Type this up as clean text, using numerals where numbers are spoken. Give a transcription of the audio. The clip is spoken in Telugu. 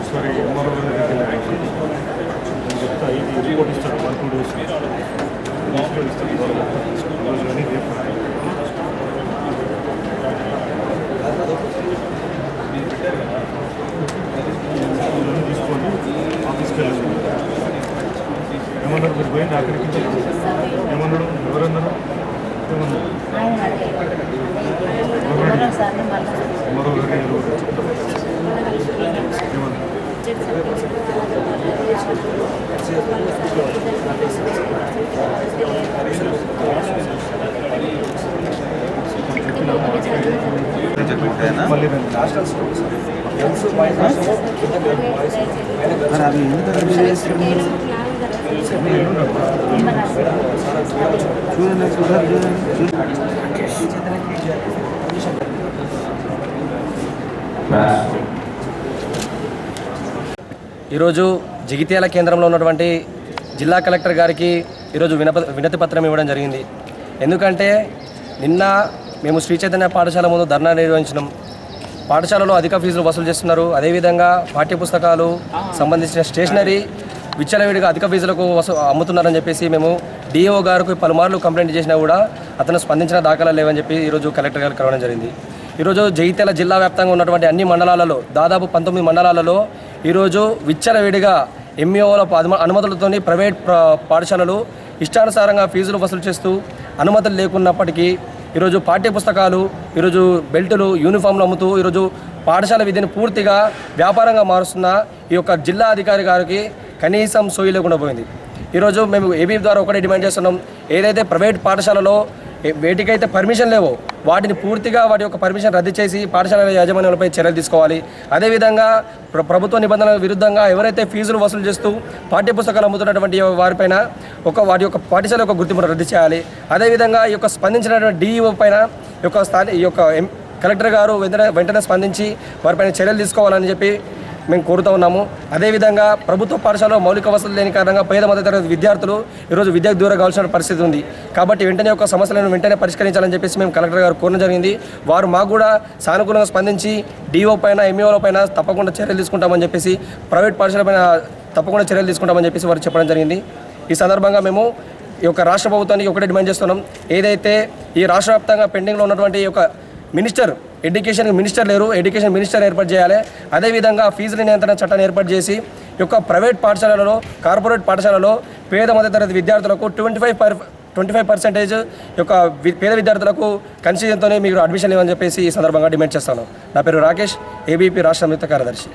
ఒకసారి ఎంఆర్ఓ చెప్తా ఇది రిపోర్ట్ ఇస్తారు 1-2 డేస్ రిజిస్టర్ ఇస్తారు రోజు కానీ రేపు తీసుకోండి ఆఫీస్కి వెళ్ళండి. ఏమన్నారు మీరు పోయింది అక్కడికి ఏమన్నాడు ఎవరన్నారు ఏమన్నారు మరో ఈరోజు జగిత్యాల కేంద్రంలో ఉన్నటువంటి జిల్లా కలెక్టర్ గారికి ఈరోజు వినతి పత్రం ఇవ్వడం జరిగింది. ఎందుకంటే నిన్న మేము శ్రీ చైతన్య పాఠశాల ముందు ధర్నా నిర్వహించినాం. పాఠశాలలో అధిక ఫీజులు వసూలు చేస్తున్నారు. అదేవిధంగా పాఠ్యపుస్తకాలు సంబంధించిన స్టేషనరీ విచ్చలవిడిగా అధిక ఫీజులకు అమ్ముతున్నారని చెప్పేసి మేము డిఓ గారికి పలుమార్లు కంప్లైంట్ చేసినా కూడా అతను స్పందించిన దాఖలా లేవని చెప్పి ఈరోజు కలెక్టర్ గారికి కలవడం జరిగింది. ఈరోజు జగిత్యాల జిల్లా వ్యాప్తంగా ఉన్నటువంటి అన్ని మండలాలలో దాదాపు 19 మండలాలలో ఈరోజు విచ్చలవిడిగా ఎంఈఓల అనుమతులతో ప్రైవేట్ పాఠశాలలు ఇష్టానుసారంగా ఫీజులు వసూలు చేస్తూ అనుమతులు లేకున్నప్పటికీ ఈరోజు పాఠ్యపుస్తకాలు, ఈరోజు బెల్టులు, యూనిఫామ్లు అమ్ముతూ ఈరోజు పాఠశాల విద్యను పూర్తిగా వ్యాపారంగా మారుస్తున్న ఈ యొక్క జిల్లా అధికారి గారికి కనీసం సోయి లేకుండా పోయింది. ఈరోజు మేము ఏబీ ద్వారా ఒకటే డిమాండ్ చేస్తున్నాం. ఏదైతే ప్రైవేట్ పాఠశాలలో వేటికైతే పర్మిషన్ లేవో వాటిని పూర్తిగా వాటి యొక్క పర్మిషన్ రద్దు చేసి పాఠశాలల యాజమాన్యాలపై చర్యలు తీసుకోవాలి. అదేవిధంగా ప్రభుత్వ నిబంధనల విరుద్ధంగా ఎవరైతే ఫీజులు వసూలు చేస్తూ పాఠ్యపుస్తకాలు అమ్ముతున్నటువంటి వారిపైన వాటి యొక్క పాఠశాల యొక్క గుర్తింపును రద్దు చేయాలి. అదేవిధంగా ఈ యొక్క స్పందించినటువంటి డిఈఓ పైన ఈ యొక్క కలెక్టర్ గారు వెంటనే స్పందించి వారిపైన చర్యలు తీసుకోవాలని చెప్పి మేము కోరుతూ ఉన్నాము. అదేవిధంగా ప్రభుత్వ పాఠశాలలో మౌలిక వసతులు లేని కారణంగా పేద మధ్యతరగతి విద్యార్థులు ఈరోజు విద్యకు దూరం కావాల్సిన పరిస్థితి ఉంది. కాబట్టి వెంటనే యొక్క సమస్యలను వెంటనే పరిష్కరించాలని చెప్పేసి మేము కలెక్టర్ గారు కోరడం జరిగింది. వారు మాకు కూడా సానుకూలంగా స్పందించి డిఓ పైన, ఎంఈఓల పైన తప్పకుండా చర్యలు తీసుకుంటామని చెప్పేసి, ప్రైవేట్ పాఠశాల పైన తప్పకుండా చర్యలు తీసుకుంటామని చెప్పేసి వారు చెప్పడం జరిగింది. ఈ సందర్భంగా మేము ఈ యొక్క రాష్ట్ర ప్రభుత్వానికి ఒకటే డిమాండ్ చేస్తున్నాం. ఏదైతే ఈ రాష్ట్ర వ్యాప్తంగా పెండింగ్లో ఉన్నటువంటి ఈ యొక్క ఎడ్యుకేషన్ మినిస్టర్ ఎడ్యుకేషన్ మినిస్టర్ ఏర్పాటు చేయాలి. అదేవిధంగా ఫీజుల నియంత్రణ చట్టాన్ని ఏర్పాటు చేసి ఈ యొక్క ప్రైవేట్ పాఠశాలలో, కార్పొరేట్ పాఠశాలలో పేద మధ్యతరగతి విద్యార్థులకు 25% యొక్క పేద విద్యార్థులకు కన్సెషన్తోనే మీరు అడ్మిషన్ ఇవ్వని చెప్పేసి ఈ సందర్భంగా డిమాండ్ చేస్తాను. నా పేరు రాకేష్, ఏబీపీ రాష్ట్ర సంయుక్త కార్యదర్శి.